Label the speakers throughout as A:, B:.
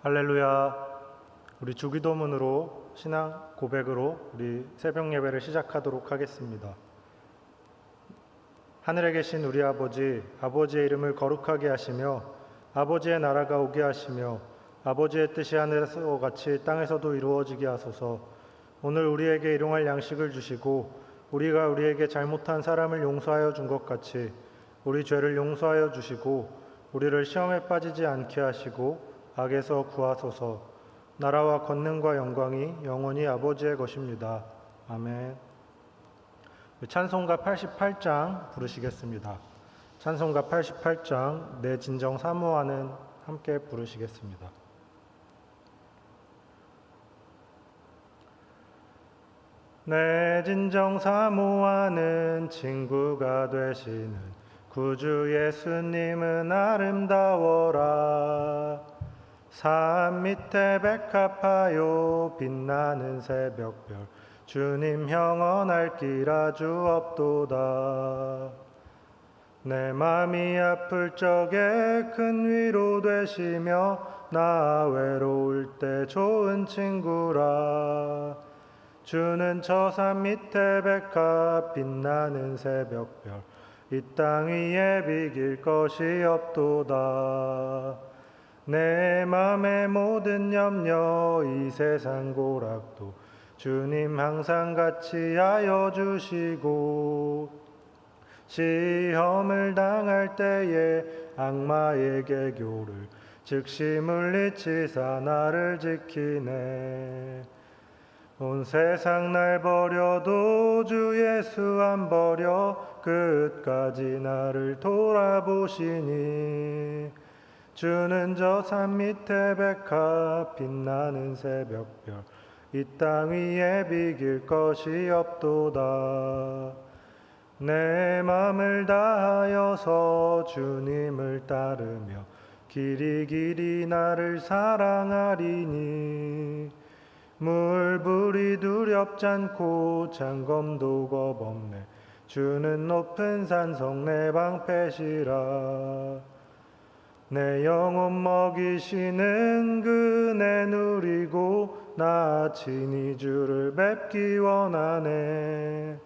A: 할렐루야. 우리 주기도문으로 신앙 고백으로 우리 새벽 예배를 시작하도록 하겠습니다. 하늘에 계신 우리 아버지, 아버지의 이름을 거룩하게 하시며 아버지의 나라가 오게 하시며 아버지의 뜻이 하늘에서 같이 땅에서도 이루어지게 하소서. 오늘 우리에게 일용할 양식을 주시고 우리가 우리에게 잘못한 사람을 용서하여 준 것 같이 우리 죄를 용서하여 주시고 우리를 시험에 빠지지 않게 하시고 악에서 구하소서. 나라와 권능과 영광이 영원히 아버지의 것입니다. 아멘. 찬송가 88장 부르시겠습니다. 찬송가 88장 내 진정 사모하는 함께 부르시겠습니다. 내 진정 사모하는 친구가 되시는 구주 예수님은 아름다워라. 산 밑에 백합하여 빛나는 새벽별 주님 영원할 길 아주 없도다. 내 맘이 아플 적에 큰 위로 되시며 나 외로울 때 좋은 친구라. 주는 저 산 밑에 백합 빛나는 새벽별 이 땅 위에 비길 것이 없도다. 내 맘의 모든 염려 이 세상 고락도 주님 항상 같이 하여 주시고 시험을 당할 때에 악마의 개교를 즉시 물리치사 나를 지키네. 온 세상 날 버려도 주 예수 안 버려 끝까지 나를 돌아보시니. 주는 저 산 밑에 백합 빛나는 새벽별 이 땅 위에 비길 것이 없도다. 내 맘을 다하여서 주님을 따르며 길이 길이 나를 사랑하리니. 물불이 두렵지 않고 장검도 겁없네. 주는 높은 산성 내 방패시라. 내 영혼 먹이시는 그네 누리고 나 친히 주를 뵙기 원하네.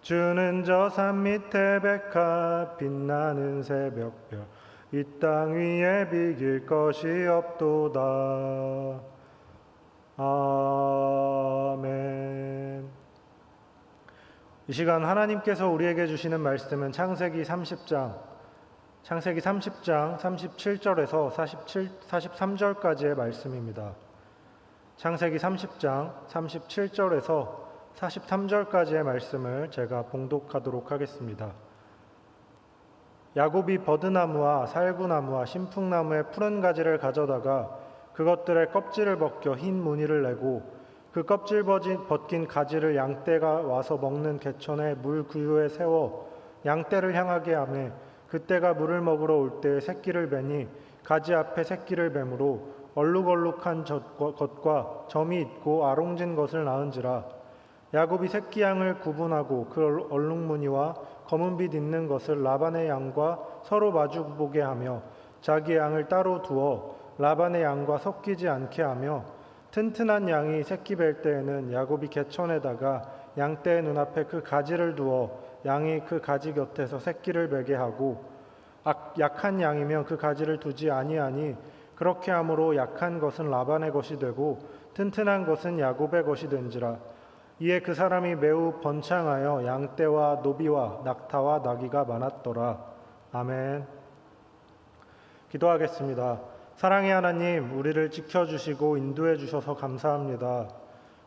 A: 주는 저 산 밑에 백합 빛나는 새벽별 이 땅 위에 비길 것이 없도다. 아멘. 이 시간 하나님께서 우리에게 주시는 말씀은 창세기 30장 37절에서 43절까지의 말씀입니다. 창세기 30장 37절에서 43절까지의 말씀을 제가 봉독하도록 하겠습니다. 야곱이 버드나무와 살구나무와 신풍나무의 푸른 가지를 가져다가 그것들의 껍질을 벗겨 흰 무늬를 내고 그 껍질 벗긴 가지를 양떼가 와서 먹는 개천의 물 구유에 세워 양떼를 향하게 하매 그때가 물을 먹으러 올 때에 새끼를 베니 가지 앞에 새끼를 뱀으로 얼룩얼룩한 것과 점이 있고 아롱진 것을 낳은지라. 야곱이 새끼 양을 구분하고 그 얼룩무늬와 검은빛 있는 것을 라반의 양과 서로 마주보게 하며 자기 양을 따로 두어 라반의 양과 섞이지 않게 하며 튼튼한 양이 새끼 뵐 때에는 야곱이 개천에다가 양떼의 눈앞에 그 가지를 두어 양이 그 가지 곁에서 새끼를 베게 하고 약한 양이면 그 가지를 두지 아니하니 그렇게 함으로 약한 것은 라반의 것이 되고 튼튼한 것은 야곱의 것이 된지라. 이에 그 사람이 매우 번창하여 양떼와 노비와 낙타와 나귀가 많았더라. 아멘. 기도하겠습니다. 사랑의 하나님, 우리를 지켜주시고 인도해 주셔서 감사합니다.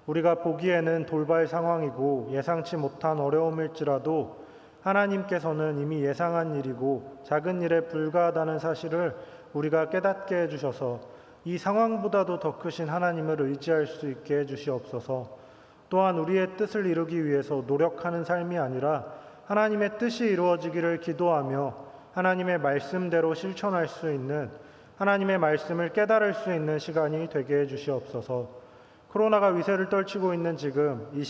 A: 우리가 보기에는 돌발 상황이고 예상치 못한 어려움일지라도 하나님께서는 이미 예상한 일이고 작은 일에 불과하다는 사실을 우리가 깨닫게 해주셔서 이 상황보다도 더 크신 하나님을 의지할 수 있게 해주시옵소서. 또한 우리의 뜻을 이루기 위해서 노력하는 삶이 아니라 하나님의 뜻이 이루어지기를 기도하며 하나님의 말씀대로 실천할 수 있는, 하나님의 말씀을 깨달을 수 있는 시간이 되게 해주시옵소서. 코로나가 위세를 떨치고 있는 지금 이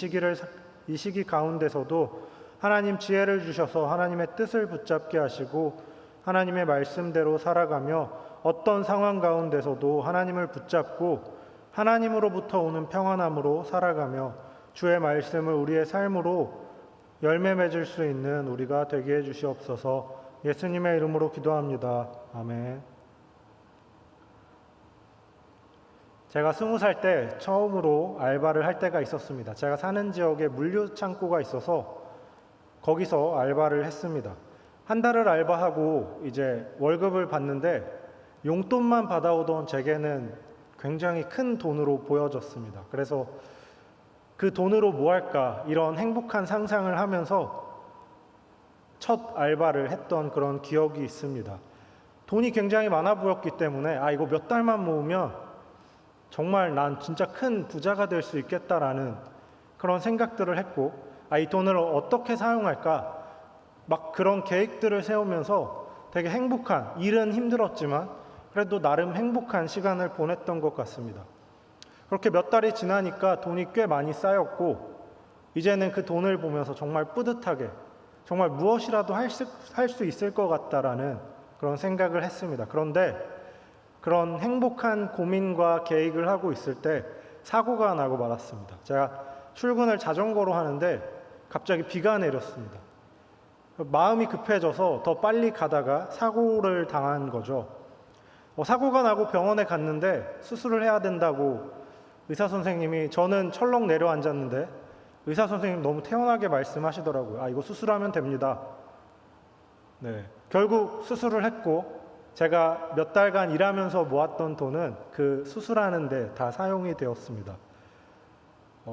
A: 시기 가운데서도 하나님 지혜를 주셔서 하나님의 뜻을 붙잡게 하시고 하나님의 말씀대로 살아가며 어떤 상황 가운데서도 하나님을 붙잡고 하나님으로부터 오는 평안함으로 살아가며 주의 말씀을 우리의 삶으로 열매 맺을 수 있는 우리가 되게 해주시옵소서. 예수님의 이름으로 기도합니다. 아멘. 제가 20살 때 처음으로 알바를 할 때가 있었습니다. 제가 사는 지역에 물류 창고가 있어서 거기서 알바를 했습니다. 한 달을 알바하고 이제 월급을 받는데 용돈만 받아오던 제게는 굉장히 큰 돈으로 보여졌습니다. 그래서 그 돈으로 뭐 할까 이런 행복한 상상을 하면서 첫 알바를 했던 그런 기억이 있습니다. 돈이 굉장히 많아 보였기 때문에 이거 몇 달만 모으면 정말 난 진짜 큰 부자가 될 수 있겠다라는 그런 생각들을 했고, 이 돈을 어떻게 사용할까 막 그런 계획들을 세우면서 되게 행복한, 일은 힘들었지만 그래도 나름 행복한 시간을 보냈던 것 같습니다. 그렇게 몇 달이 지나니까 돈이 꽤 많이 쌓였고 이제는 그 돈을 보면서 정말 뿌듯하게 정말 무엇이라도 할 수 있을 것 같다라는 그런 생각을 했습니다. 그런데 그런 행복한 고민과 계획을 하고 있을 때 사고가 나고 말았습니다. 제가 출근을 자전거로 하는데 갑자기 비가 내렸습니다. 마음이 급해져서 더 빨리 가다가 사고를 당한 거죠. 사고가 나고 병원에 갔는데 수술을 해야 된다고 의사 선생님이, 저는 철렁 내려앉았는데 의사 선생님 너무 태연하게 말씀하시더라고요. 이거 수술하면 됩니다. 네, 결국 수술을 했고 제가 몇 달간 일하면서 모았던 돈은 그 수술하는 데 다 사용이 되었습니다.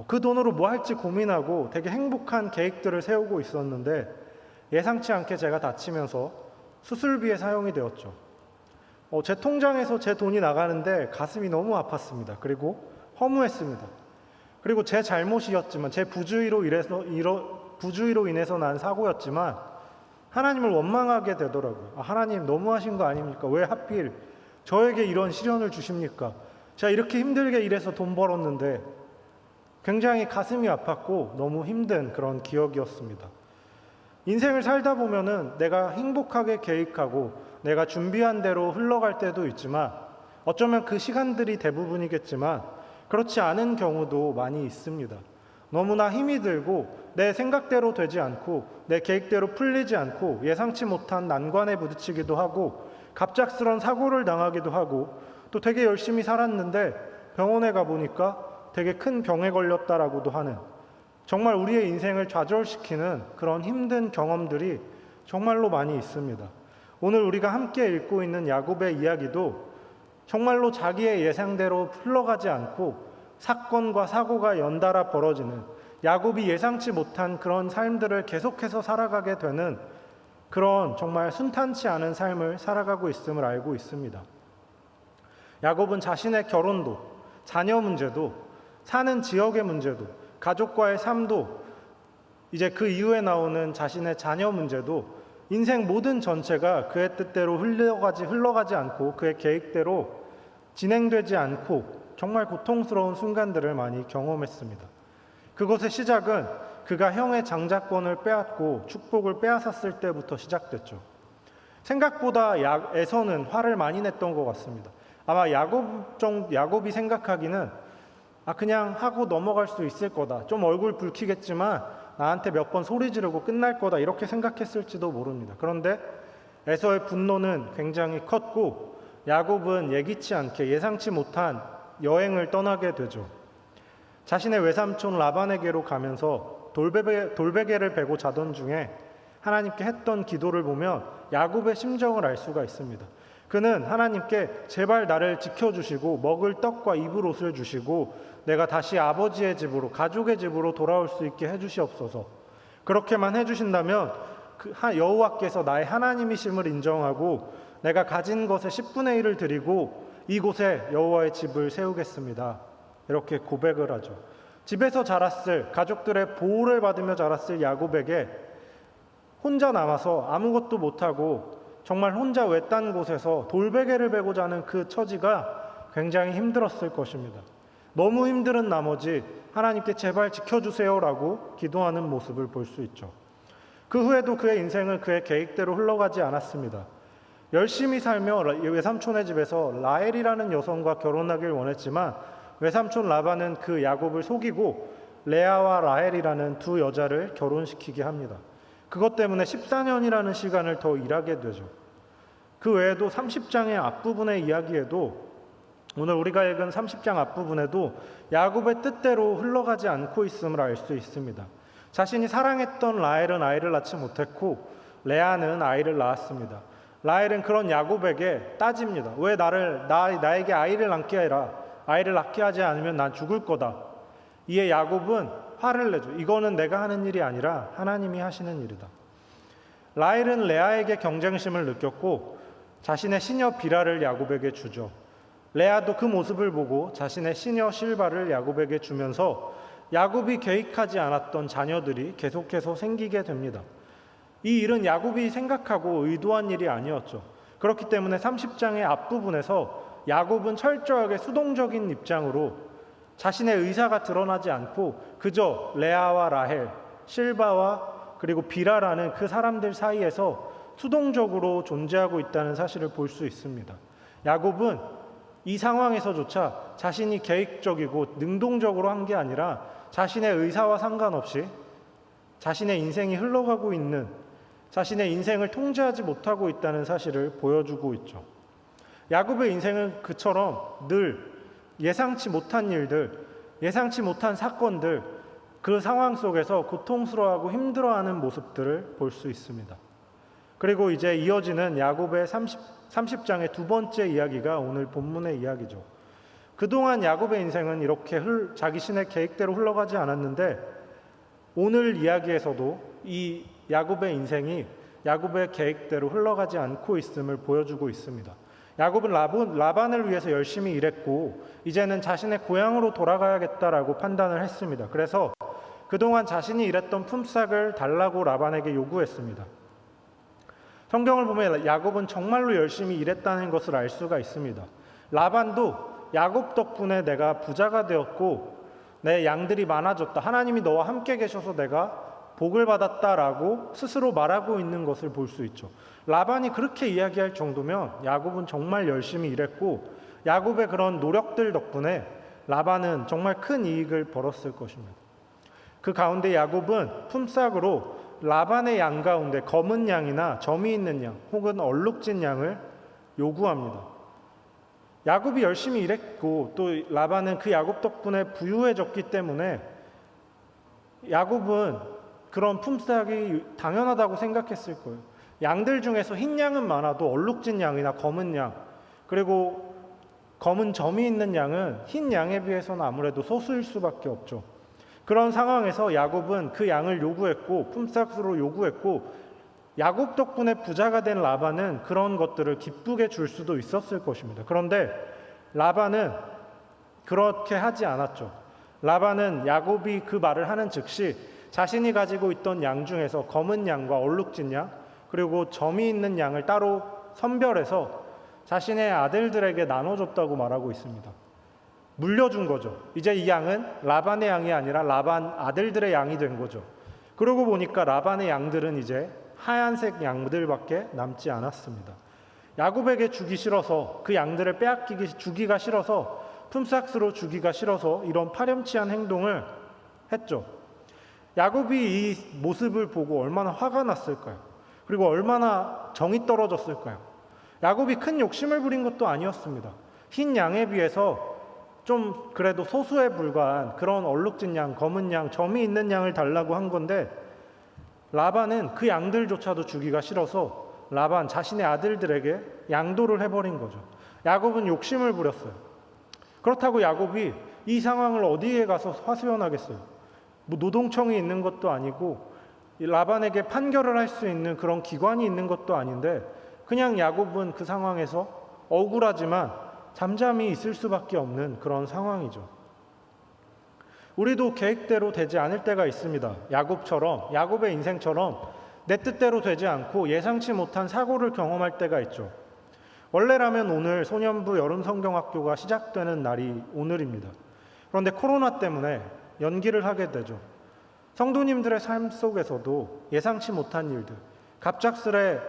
A: 그 돈으로 뭐 할지 고민하고 되게 행복한 계획들을 세우고 있었는데 예상치 않게 제가 다치면서 수술비에 사용이 되었죠. 제 통장에서 제 돈이 나가는데 가슴이 너무 아팠습니다. 그리고 허무했습니다. 그리고 제 잘못이었지만, 제 부주의로 인해서 난 사고였지만 하나님을 원망하게 되더라고요. 하나님 너무하신 거 아닙니까? 왜 하필 저에게 이런 시련을 주십니까? 제가 이렇게 힘들게 일해서 돈 벌었는데. 굉장히 가슴이 아팠고 너무 힘든 그런 기억이었습니다. 인생을 살다 보면은 내가 행복하게 계획하고 내가 준비한 대로 흘러갈 때도 있지만 어쩌면 그 시간들이 대부분이겠지만 그렇지 않은 경우도 많이 있습니다. 너무나 힘이 들고 내 생각대로 되지 않고 내 계획대로 풀리지 않고 예상치 못한 난관에 부딪히기도 하고 갑작스런 사고를 당하기도 하고 또 되게 열심히 살았는데 병원에 가보니까 되게 큰 병에 걸렸다라고도 하는, 정말 우리의 인생을 좌절시키는 그런 힘든 경험들이 정말로 많이 있습니다. 오늘 우리가 함께 읽고 있는 야곱의 이야기도 정말로 자기의 예상대로 흘러가지 않고 사건과 사고가 연달아 벌어지는, 야곱이 예상치 못한 그런 삶들을 계속해서 살아가게 되는 그런 정말 순탄치 않은 삶을 살아가고 있음을 알고 있습니다. 야곱은 자신의 결혼도, 자녀 문제도, 사는 지역의 문제도, 가족과의 삶도, 이제 그 이후에 나오는 자신의 자녀 문제도 인생 모든 전체가 그의 뜻대로 흘러가지 않고 그의 계획대로 진행되지 않고 정말 고통스러운 순간들을 많이 경험했습니다. 그것의 시작은 그가 형의 장자권을 빼앗고 축복을 빼앗았을 때부터 시작됐죠. 생각보다 에서는 화를 많이 냈던 것 같습니다. 아마 야곱이 생각하기는 그냥 하고 넘어갈 수 있을 거다, 좀 얼굴 붉히겠지만 나한테 몇 번 소리 지르고 끝날 거다, 이렇게 생각했을지도 모릅니다. 그런데 에서의 분노는 굉장히 컸고 야곱은 예기치 않게 예상치 못한 여행을 떠나게 되죠. 자신의 외삼촌 라반에게로 가면서 돌베개를 베고 자던 중에 하나님께 했던 기도를 보면 야곱의 심정을 알 수가 있습니다. 그는 하나님께 제발 나를 지켜주시고 먹을 떡과 입을 옷을 주시고 내가 다시 아버지의 집으로, 가족의 집으로 돌아올 수 있게 해주시옵소서. 그렇게만 해주신다면 여호와께서 나의 하나님이심을 인정하고 내가 가진 것의 10분의 1을 드리고 이곳에 여호와의 집을 세우겠습니다. 이렇게 고백을 하죠. 집에서 자랐을, 가족들의 보호를 받으며 자랐을 야곱에게 혼자 남아서 아무것도 못하고 정말 혼자 외딴 곳에서 돌베개를 베고 자는 그 처지가 굉장히 힘들었을 것입니다. 너무 힘든 나머지 하나님께 제발 지켜주세요라고 기도하는 모습을 볼 수 있죠. 그 후에도 그의 인생은 그의 계획대로 흘러가지 않았습니다. 열심히 살며 외삼촌의 집에서 라헬이라는 여성과 결혼하길 원했지만 외삼촌 라반은 그 야곱을 속이고 레아와 라헬이라는 두 여자를 결혼시키게 합니다. 그것 때문에 14년이라는 시간을 더 일하게 되죠. 그 외에도 30장의 앞부분의 이야기에도, 오늘 우리가 읽은 30장 앞부분에도 야곱의 뜻대로 흘러가지 않고 있음을 알 수 있습니다. 자신이 사랑했던 라헬은 아이를 낳지 못했고 레아는 아이를 낳았습니다. 라헬은 그런 야곱에게 따집니다. 왜 나에게 아이를 낳게 해라. 아이를 낳게 하지 않으면 난 죽을 거다. 이에 야곱은 화를 내죠. 이거는 내가 하는 일이 아니라 하나님이 하시는 일이다. 라헬은 레아에게 경쟁심을 느꼈고 자신의 시녀 비라를 야곱에게 주죠. 레아도 그 모습을 보고 자신의 시녀 실바를 야곱에게 주면서 야곱이 계획하지 않았던 자녀들이 계속해서 생기게 됩니다. 이 일은 야곱이 생각하고 의도한 일이 아니었죠. 그렇기 때문에 30장의 앞부분에서 야곱은 철저하게 수동적인 입장으로 자신의 의사가 드러나지 않고 그저 레아와 라헬, 실바와 그리고 비라라는 그 사람들 사이에서 수동적으로 존재하고 있다는 사실을 볼 수 있습니다. 야곱은 이 상황에서조차 자신이 계획적이고 능동적으로 한 게 아니라 자신의 의사와 상관없이 자신의 인생이 흘러가고 있는, 자신의 인생을 통제하지 못하고 있다는 사실을 보여주고 있죠. 야곱의 인생은 그처럼 늘 예상치 못한 일들, 예상치 못한 사건들, 그 상황 속에서 고통스러워하고 힘들어하는 모습들을 볼 수 있습니다. 그리고 이제 이어지는 야곱의 30장의 두 번째 이야기가 오늘 본문의 이야기죠. 그동안 야곱의 인생은 이렇게 자기 신의 계획대로 흘러가지 않았는데 오늘 이야기에서도 이 야곱의 인생이 야곱의 계획대로 흘러가지 않고 있음을 보여주고 있습니다. 야곱은 라반을 위해서 열심히 일했고 이제는 자신의 고향으로 돌아가야겠다라고 판단을 했습니다. 그래서 그동안 자신이 일했던 품삯을 달라고 라반에게 요구했습니다. 성경을 보면 야곱은 정말로 열심히 일했다는 것을 알 수가 있습니다. 라반도 야곱 덕분에 내가 부자가 되었고 내 양들이 많아졌다. 하나님이 너와 함께 계셔서 내가 복을 받았다라고 스스로 말하고 있는 것을 볼 수 있죠. 라반이 그렇게 이야기할 정도면 야곱은 정말 열심히 일했고 야곱의 그런 노력들 덕분에 라반은 정말 큰 이익을 벌었을 것입니다. 그 가운데 야곱은 품삯으로 라반의 양 가운데 검은 양이나 점이 있는 양 혹은 얼룩진 양을 요구합니다. 야곱이 열심히 일했고 또 라반은 그 야곱 덕분에 부유해졌기 때문에 야곱은 그런 품삯이 당연하다고 생각했을 거예요. 양들 중에서 흰 양은 많아도 얼룩진 양이나 검은 양, 그리고 검은 점이 있는 양은 흰 양에 비해서는 아무래도 소수일 수밖에 없죠. 그런 상황에서 야곱은 그 양을 요구했고 품삯으로 요구했고 야곱 덕분에 부자가 된 라반은 그런 것들을 기쁘게 줄 수도 있었을 것입니다. 그런데 라반은 그렇게 하지 않았죠. 라반은 야곱이 그 말을 하는 즉시 자신이 가지고 있던 양 중에서 검은 양과 얼룩진 양 그리고 점이 있는 양을 따로 선별해서 자신의 아들들에게 나눠줬다고 말하고 있습니다. 물려준 거죠. 이제 이 양은 라반의 양이 아니라 라반 아들들의 양이 된 거죠. 그러고 보니까 라반의 양들은 이제 하얀색 양들밖에 남지 않았습니다. 야곱에게 주기 싫어서 그 양들을 주기가 싫어서 품삯으로 주기가 싫어서 이런 파렴치한 행동을 했죠. 야곱이 이 모습을 보고 얼마나 화가 났을까요? 그리고 얼마나 정이 떨어졌을까요? 야곱이 큰 욕심을 부린 것도 아니었습니다. 흰 양에 비해서 좀 그래도 소수에 불과한 그런 얼룩진 양, 검은 양, 점이 있는 양을 달라고 한 건데 라반은 그 양들조차도 주기가 싫어서 라반 자신의 아들들에게 양도를 해버린 거죠. 야곱은 욕심을 부렸어요. 그렇다고 야곱이 이 상황을 어디에 가서 하소연하겠어요? 노동청이 있는 것도 아니고 라반에게 판결을 할 수 있는 그런 기관이 있는 것도 아닌데 그냥 야곱은 그 상황에서 억울하지만 잠잠히 있을 수밖에 없는 그런 상황이죠. 우리도 계획대로 되지 않을 때가 있습니다. 야곱의 인생처럼 내 뜻대로 되지 않고 예상치 못한 사고를 경험할 때가 있죠. 원래라면 오늘 소년부 여름 성경학교가 시작되는 날이 오늘입니다. 그런데 코로나 때문에 연기를 하게 되죠. 성도님들의 삶 속에서도 예상치 못한 일들, 갑작스레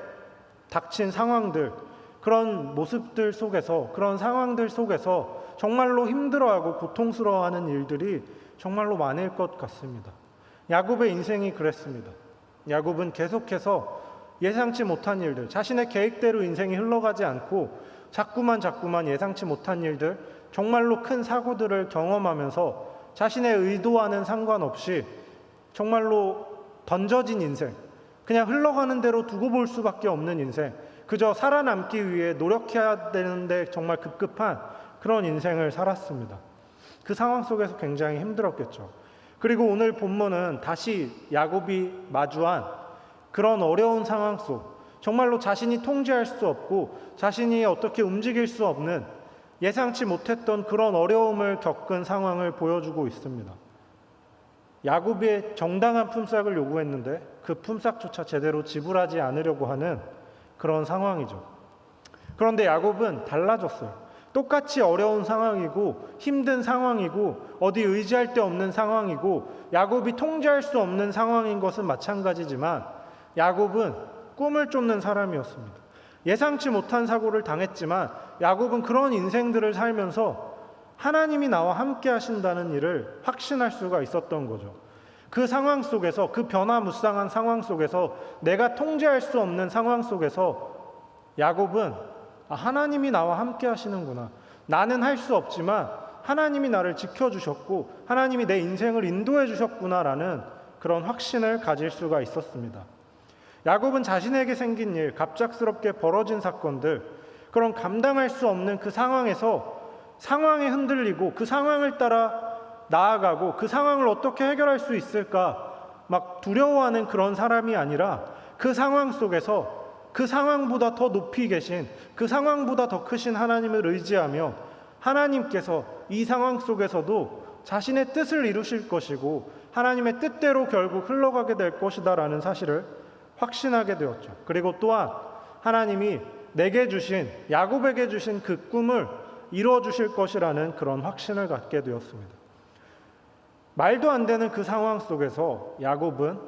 A: 닥친 상황들, 그런 모습들 속에서, 그런 상황들 속에서 정말로 힘들어하고 고통스러워하는 일들이 정말로 많을 것 같습니다. 야곱의 인생이 그랬습니다. 야곱은 계속해서 예상치 못한 일들, 자신의 계획대로 인생이 흘러가지 않고 자꾸만 예상치 못한 일들, 정말로 큰 사고들을 경험하면서 자신의 의도와는 상관없이 정말로 던져진 인생, 그냥 흘러가는 대로 두고 볼 수밖에 없는 인생, 그저 살아남기 위해 노력해야 되는데 정말 급급한 그런 인생을 살았습니다. 그 상황 속에서 굉장히 힘들었겠죠. 그리고 오늘 본문은 다시 야곱이 마주한 그런 어려운 상황 속, 정말로 자신이 통제할 수 없고 자신이 어떻게 움직일 수 없는 예상치 못했던 그런 어려움을 겪은 상황을 보여주고 있습니다. 야곱의 정당한 품삯을 요구했는데 그 품삯조차 제대로 지불하지 않으려고 하는 그런 상황이죠. 그런데 야곱은 달라졌어요. 똑같이 어려운 상황이고 힘든 상황이고 어디 의지할 데 없는 상황이고 야곱이 통제할 수 없는 상황인 것은 마찬가지지만 야곱은 꿈을 쫓는 사람이었습니다. 예상치 못한 사고를 당했지만 야곱은 그런 인생들을 살면서 하나님이 나와 함께 하신다는 일을 확신할 수가 있었던 거죠. 그 상황 속에서, 그 변화무쌍한 상황 속에서, 내가 통제할 수 없는 상황 속에서 야곱은 하나님이 나와 함께 하시는구나. 나는 할 수 없지만 하나님이 나를 지켜주셨고 하나님이 내 인생을 인도해 주셨구나라는 그런 확신을 가질 수가 있었습니다. 야곱은 자신에게 생긴 일, 갑작스럽게 벌어진 사건들, 그런 감당할 수 없는 그 상황에서 상황에 흔들리고 그 상황을 따라 나아가고 그 상황을 어떻게 해결할 수 있을까 막 두려워하는 그런 사람이 아니라 그 상황 속에서 그 상황보다 더 높이 계신, 그 상황보다 더 크신 하나님을 의지하며 하나님께서 이 상황 속에서도 자신의 뜻을 이루실 것이고 하나님의 뜻대로 결국 흘러가게 될 것이다라는 사실을 확신하게 되었죠. 그리고 또한 하나님이 내게 주신, 야곱에게 주신 그 꿈을 이루어 주실 것이라는 그런 확신을 갖게 되었습니다. 말도 안 되는 그 상황 속에서 야곱은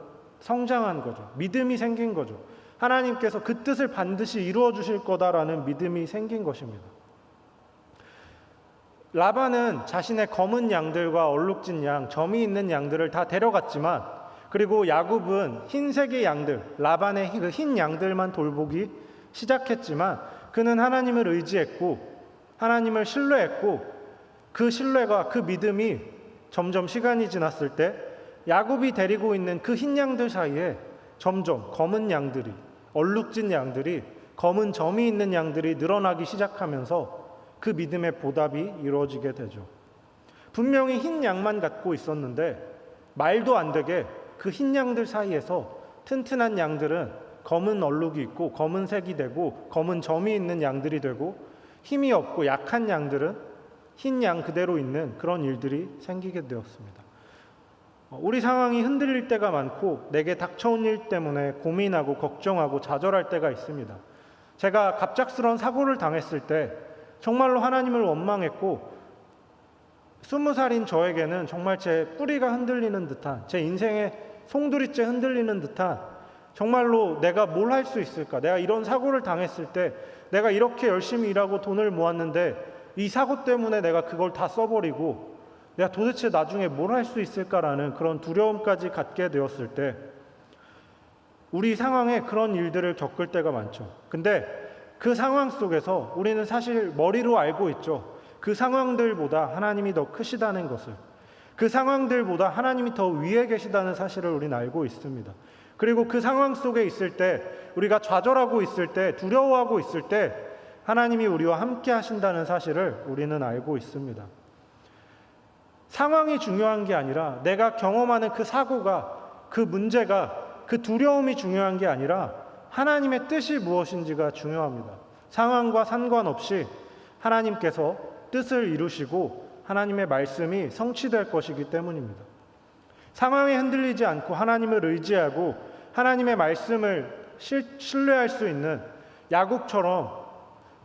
A: 성장한 거죠. 믿음이 생긴 거죠. 하나님께서 그 뜻을 반드시 이루어 주실 거다라는 믿음이 생긴 것입니다. 라반은 자신의 검은 양들과 얼룩진 양, 점이 있는 양들을 다 데려갔지만, 그리고 야곱은 흰색의 양들, 라반의 그 흰 양들만 돌보기 시작했지만 그는 하나님을 의지했고 하나님을 신뢰했고 그 신뢰가, 그 믿음이 점점 시간이 지났을 때 야곱이 데리고 있는 그 흰 양들 사이에 점점 검은 양들이, 얼룩진 양들이, 검은 점이 있는 양들이 늘어나기 시작하면서 그 믿음의 보답이 이루어지게 되죠. 분명히 흰 양만 갖고 있었는데 말도 안 되게 그 흰 양들 사이에서 튼튼한 양들은 검은 얼룩이 있고 검은색이 되고 검은 점이 있는 양들이 되고 힘이 없고 약한 양들은 흰 양 그대로 있는 그런 일들이 생기게 되었습니다. 우리 상황이 흔들릴 때가 많고 내게 닥쳐온 일 때문에 고민하고 걱정하고 좌절할 때가 있습니다. 제가 갑작스러운 사고를 당했을 때 정말로 하나님을 원망했고 20살인 저에게는 정말 제 뿌리가 흔들리는 듯한, 제 인생의 송두리째 흔들리는 듯한, 정말로 내가 뭘 할 수 있을까? 내가 이런 사고를 당했을 때 내가 이렇게 열심히 일하고 돈을 모았는데 이 사고 때문에 내가 그걸 다 써버리고 내가 도대체 나중에 뭘 할 수 있을까라는 그런 두려움까지 갖게 되었을 때 우리 상황에 그런 일들을 겪을 때가 많죠. 근데 그 상황 속에서 우리는 사실 머리로 알고 있죠. 그 상황들보다 하나님이 더 크시다는 것을, 그 상황들보다 하나님이 더 위에 계시다는 사실을 우리는 알고 있습니다. 그리고 그 상황 속에 있을 때, 우리가 좌절하고 있을 때, 두려워하고 있을 때 하나님이 우리와 함께 하신다는 사실을 우리는 알고 있습니다. 상황이 중요한 게 아니라 내가 경험하는 그 사고가, 그 문제가, 그 두려움이 중요한 게 아니라 하나님의 뜻이 무엇인지가 중요합니다. 상황과 상관없이 하나님께서 뜻을 이루시고 하나님의 말씀이 성취될 것이기 때문입니다. 상황에 흔들리지 않고 하나님을 의지하고 하나님의 말씀을 신뢰할 수 있는 야곱처럼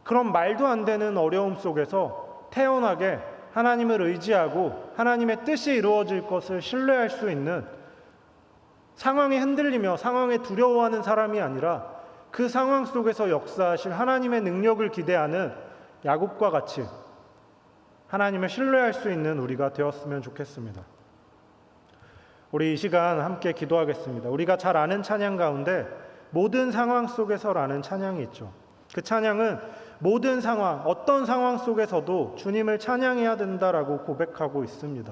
A: 그런 말도 안 되는 어려움 속에서 태연하게 하나님을 의지하고 하나님의 뜻이 이루어질 것을 신뢰할 수 있는, 상황에 흔들리며 상황에 두려워하는 사람이 아니라 그 상황 속에서 역사하실 하나님의 능력을 기대하는 야곱과 같이 하나님을 신뢰할 수 있는 우리가 되었으면 좋겠습니다. 우리 이 시간 함께 기도하겠습니다. 우리가 잘 아는 찬양 가운데 모든 상황 속에서라는 찬양이 있죠. 그 찬양은 모든 상황, 어떤 상황 속에서도 주님을 찬양해야 된다라고 고백하고 있습니다.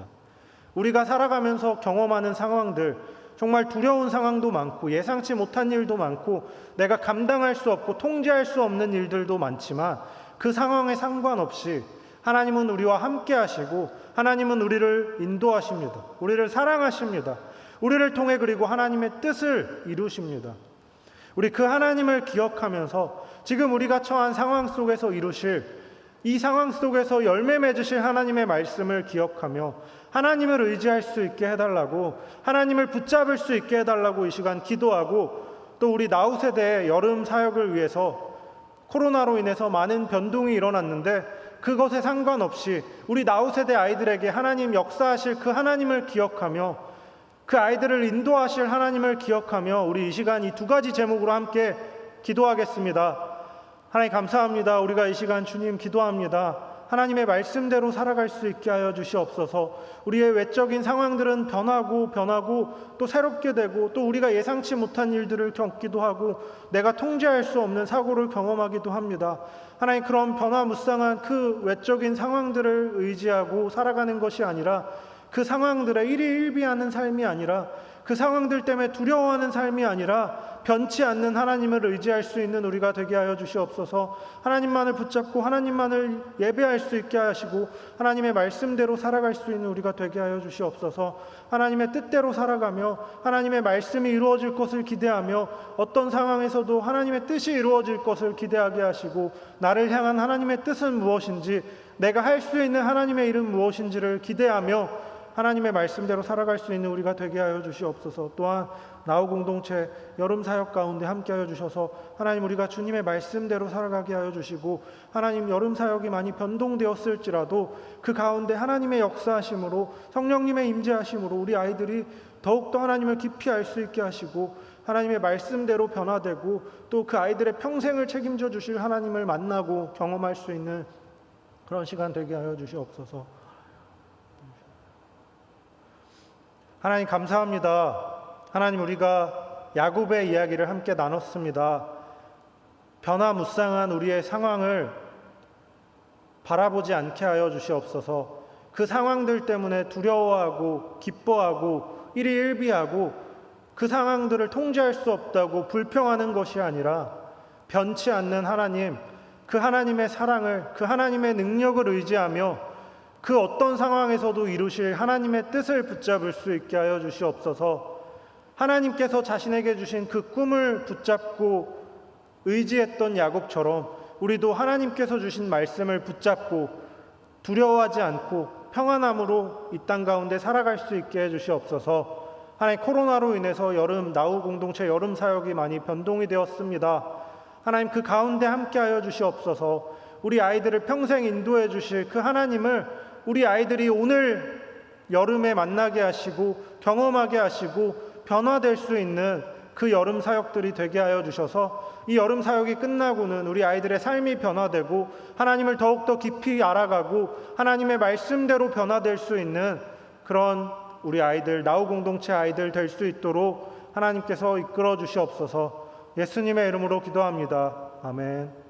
A: 우리가 살아가면서 경험하는 상황들, 정말 두려운 상황도 많고 예상치 못한 일도 많고 내가 감당할 수 없고 통제할 수 없는 일들도 많지만 그 상황에 상관없이 하나님은 우리와 함께 하시고 하나님은 우리를 인도하십니다. 우리를 사랑하십니다. 우리를 통해 그리고 하나님의 뜻을 이루십니다. 우리 그 하나님을 기억하면서 지금 우리가 처한 상황 속에서 이루실, 이 상황 속에서 열매 맺으실 하나님의 말씀을 기억하며 하나님을 의지할 수 있게 해달라고, 하나님을 붙잡을 수 있게 해달라고 이 시간 기도하고, 또 우리 나우 세대의 여름 사역을 위해서 코로나로 인해서 많은 변동이 일어났는데 그것에 상관없이 우리 나우 세대 아이들에게 하나님 역사하실 그 하나님을 기억하며 그 아이들을 인도하실 하나님을 기억하며 우리 이 시간 이 두 가지 제목으로 함께 기도하겠습니다. 하나님 감사합니다. 우리가 이 시간 주님 기도합니다. 하나님의 말씀대로 살아갈 수 있게 하여 주시옵소서. 우리의 외적인 상황들은 변하고 또 새롭게 되고 또 우리가 예상치 못한 일들을 겪기도 하고 내가 통제할 수 없는 사고를 경험하기도 합니다. 하나님, 그런 변화무쌍한 그 외적인 상황들을 의지하고 살아가는 것이 아니라 그 상황들에 일희일비하는 삶이 아니라 그 상황들 때문에 두려워하는 삶이 아니라 변치 않는 하나님을 의지할 수 있는 우리가 되게 하여 주시옵소서. 하나님만을 붙잡고 하나님만을 예배할 수 있게 하시고 하나님의 말씀대로 살아갈 수 있는 우리가 되게 하여 주시옵소서. 하나님의 뜻대로 살아가며 하나님의 말씀이 이루어질 것을 기대하며 어떤 상황에서도 하나님의 뜻이 이루어질 것을 기대하게 하시고 나를 향한 하나님의 뜻은 무엇인지, 내가 할 수 있는 하나님의 일은 무엇인지를 기대하며 하나님의 말씀대로 살아갈 수 있는 우리가 되게 하여 주시옵소서. 또한 나우 공동체 여름 사역 가운데 함께 하여 주셔서 하나님, 우리가 주님의 말씀대로 살아가게 하여 주시고 하나님, 여름 사역이 많이 변동되었을지라도 그 가운데 하나님의 역사하심으로 성령님의 임재하심으로 우리 아이들이 더욱더 하나님을 깊이 알 수 있게 하시고 하나님의 말씀대로 변화되고 또 그 아이들의 평생을 책임져 주실 하나님을 만나고 경험할 수 있는 그런 시간 되게 하여 주시옵소서. 하나님 감사합니다. 하나님, 우리가 야곱의 이야기를 함께 나눴습니다. 변화무쌍한 우리의 상황을 바라보지 않게 하여 주시옵소서. 그 상황들 때문에 두려워하고 기뻐하고 일희일비하고 그 상황들을 통제할 수 없다고 불평하는 것이 아니라 변치 않는 하나님, 그 하나님의 사랑을, 그 하나님의 능력을 의지하며 그 어떤 상황에서도 이루실 하나님의 뜻을 붙잡을 수 있게 하여 주시옵소서. 하나님께서 자신에게 주신 그 꿈을 붙잡고 의지했던 야곱처럼 우리도 하나님께서 주신 말씀을 붙잡고 두려워하지 않고 평안함으로 이 땅 가운데 살아갈 수 있게 해 주시옵소서. 하나님, 코로나로 인해서 나우 공동체 여름 사역이 많이 변동이 되었습니다. 하나님, 그 가운데 함께 하여 주시옵소서. 우리 아이들을 평생 인도해 주실 그 하나님을 우리 아이들이 오늘 여름에 만나게 하시고 경험하게 하시고 변화될 수 있는 그 여름 사역들이 되게 하여 주셔서 이 여름 사역이 끝나고는 우리 아이들의 삶이 변화되고 하나님을 더욱더 깊이 알아가고 하나님의 말씀대로 변화될 수 있는 그런 우리 아이들, 나우 공동체 아이들 될 수 있도록 하나님께서 이끌어 주시옵소서. 예수님의 이름으로 기도합니다. 아멘.